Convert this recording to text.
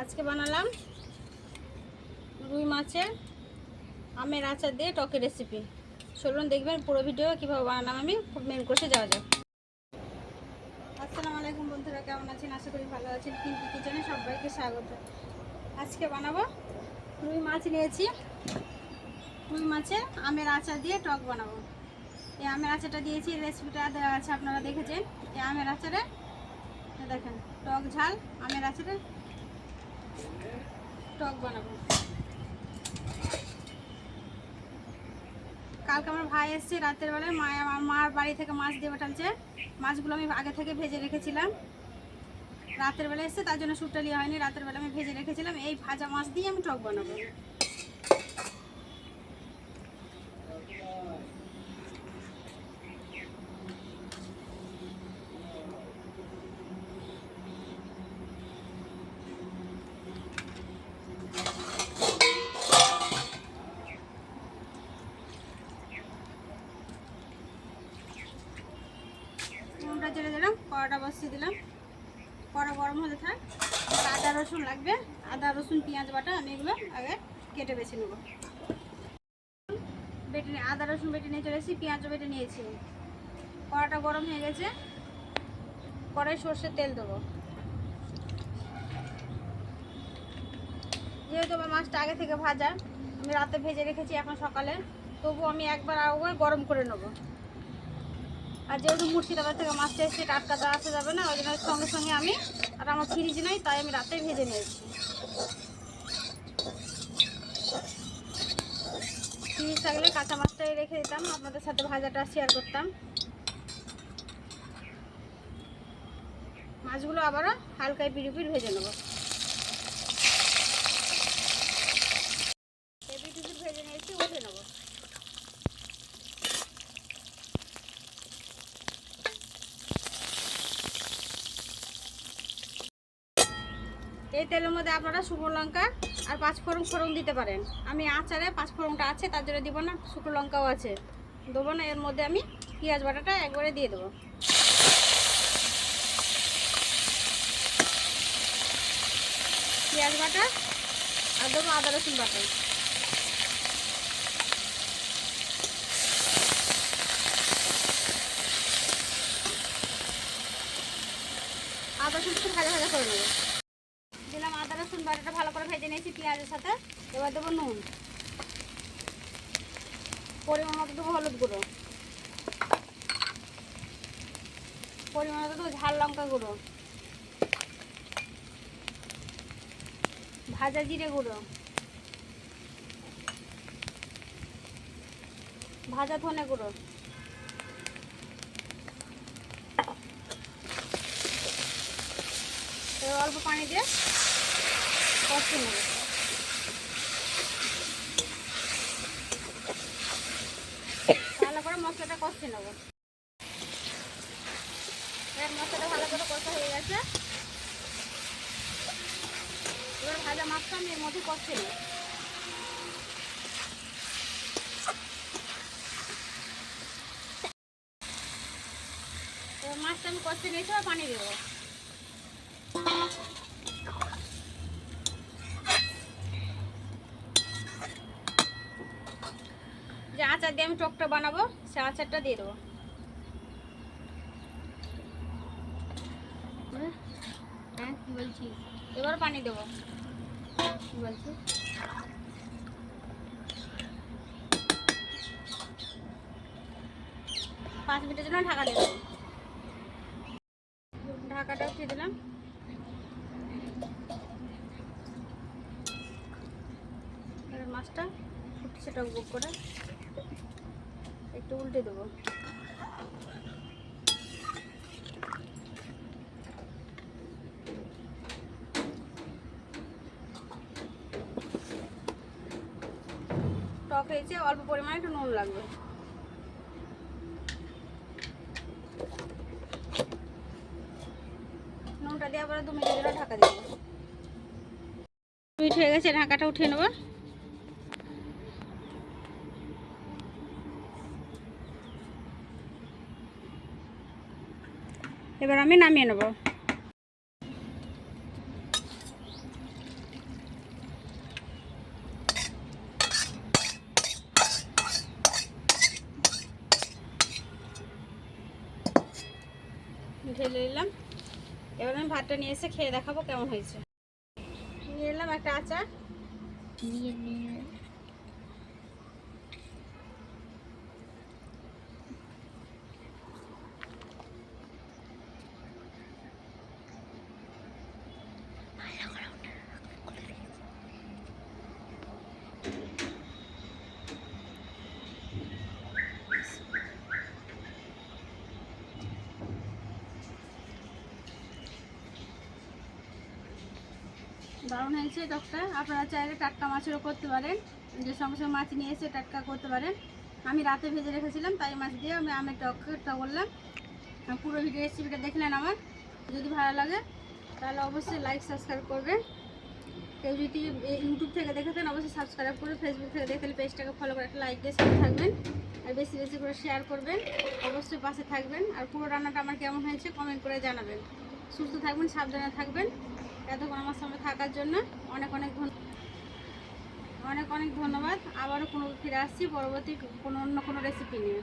আজকে বানালাম রুই মাছের আমের আচার দিয়ে টকের রেসিপি। চলুন দেখবেন পুরো ভিডিও কীভাবে বানালাম আমি। খুব মেন কোর্সে যাওয়া যাক। আসসালামু আলাইকুম বন্ধুরা, কেমন আছেন? আশা করি ভালো আছেন। কিন্তু কিচেনে সবাইকে স্বাগত। আজকে বানাবো রুই মাছ নিয়েছি। রুই মাছের আমের আচার দিয়ে টক বানাবো। এই আমের আচারটা দিয়েছি, রেসিপিটা দেওয়া আছে, আপনারা দেখেছেন। এই আমের আচারে দেখেন টক ঝাল আমের আচারে টক বানাবো। কালকে আমার ভাই এসছে রাতের বেলায়, আমার মার বাড়ি থেকে মাছ দিয়ে পাঠাচ্ছে। মাছগুলো আমি আগে থেকে ভেজে রেখেছিলাম। রাতের বেলা এসছে, তার জন্য শুটটা নেওয়া হয়নি। রাতের বেলা আমি ভেজে রেখেছিলাম। এই ভাজা মাছ দিয়ে আমি টক বানাবো। নুনটা জেলে দিলাম, কড়াটা বসিয়ে দিলাম। কড়া গরম হলে থাক। আদা রসুন লাগবে, আদা রসুন পেঁয়াজ বাটা আমি এগুলো আগে কেটে বেছে নেব। বেটে নিয়ে আদা রসুন বেটে নিয়ে চলে এসেছি, পেঁয়াজও বেটে নিয়েছি। কড়াটা গরম হয়ে গেছে, কড়াই সর্ষের তেল দেবো। যেহেতু আমার মাছটা আগে থেকে ভাজা, আমি রাতে ভেজে রেখেছি এখন সকালে, তবু আমি একবার আগে গরম করে নেব। আর যেহেতু মুর্শিদাবাদ থেকে মাছটা এসে টাটকা তো আসা যাবে না, ওই জন্য সঙ্গে সঙ্গে আমি, আর আমার ফ্রিজ নেই, তাই আমি রাতেই ভেজে নিয়েছি। ফ্রিজ থাকলে কাঁচা মাছটাই রেখে দিতাম, আপনাদের সাথে ভাজাটা শেয়ার করতাম। মাছগুলো আবারও হালকায় পিড়িপিড় ভেজে নেব। ভেজে নিয়েছি, উঠে নেব। এই তেলের মধ্যে আপনারা শুকনো লঙ্কা আর পাঁচফোড়ন দিতে পারেন। আমি আচারে পাঁচফোড়নটা আছে, তার জন্য দিব না। শুকনো লঙ্কাও আছে, দেবো না। এর মধ্যে আমি পেঁয়াজ বাটাটা একবারে দিয়ে দেবো। পেঁয়াজ বাটা আর দেবো আদা রসুন বাটা। আদা রসুন একটু ভাজা ভাজা করে নেবো। দিলাম আদা রসুন বাটাটা ভালো করে ভেজে নিয়েছি পেঁয়াজের সাথে। এবার দেবো নুন, পরিমাণ মতো দেবো হলুদ গুঁড়ো, পরিমাণ মতো দেবো ঝাল লঙ্কা গুঁড়ো, ভাজা জিরে গুঁড়ো, ভাজা ধনে গুঁড়ো, এবার অল্প পানি দিয়ে কষে নেব। ভালো করে মশলাটা কষে নেব। এবার মশলাটা ভালো করে কষা হয়ে গেছে। এবার ভাজা মাছটা আমি এর মধ্যে কষে নেব। এবার মাছটা আমি কষে নিয়েছি, আর পানি দেবো। যে আচার দিয়ে আমি টকটা বানাবো, সে আচারটা দিয়ে দেবো। হ্যাঁ কি বলছি, এবার পানি দেবো। কি বলছি, 5 মিনিটের জন্য ঢাকা দিয়ে দেবো। ঢাকাটা উঠিয়ে দিলাম। মাছটা ফুটছে টকবক করে, একটু উল্টে দেবো। টক হয়েছে, অল্প পরিমাণে একটু নুন লাগবে। নুনটা দিয়ে আবার 2 মিনিটের জন্য ঢাকা দিয়ে দেবো। 2 মিনিট হয়ে গেছে, ঢাকাটা উঠিয়ে নেবো। এবার আমি নামিয়ে নেব। ভাতটা নিয়ে এসে খেয়ে দেখাবো কেমন হয়েছে। নিয়ে এলাম একটা আচার, নিয়ে দারুণ হয়েছে টকটা। আপনারা চাইলে টাটকা মাছেরও করতে পারেন, যে সঙ্গে সঙ্গে মাছ নিয়ে এসে টাটকা করতে পারেন। আমি রাতে ভেজে রেখেছিলাম, তাই মাছ দিয়ে আমি আমের টকটা করলাম। পুরো ভিডিও রেসিপিটা দেখলেন আমার। যদি ভালো লাগে তাহলে অবশ্যই লাইক সাবস্ক্রাইব করবেন। কেউ যদি ইউটিউব থেকে দেখে থাকেন অবশ্যই সাবস্ক্রাইব করে, ফেসবুক থেকে দেখে পেজটাকে ফলো করে একটা লাইক দিয়ে সাথে থাকবেন, আর বেশি বেশি করে শেয়ার করবেন। অবশ্যই পাশে থাকবেন। আর পুরো রান্নাটা আমার কেমন হয়েছে কমেন্ট করে জানাবেন। সুস্থ থাকবেন, সাবধানে থাকবেন। এতক্ষণ আমার সঙ্গে থাকার জন্য অনেক অনেক ধন্যবাদ। আবারও ফিরে আসছি পরবর্তী অন্য কোনো রেসিপি নিয়ে।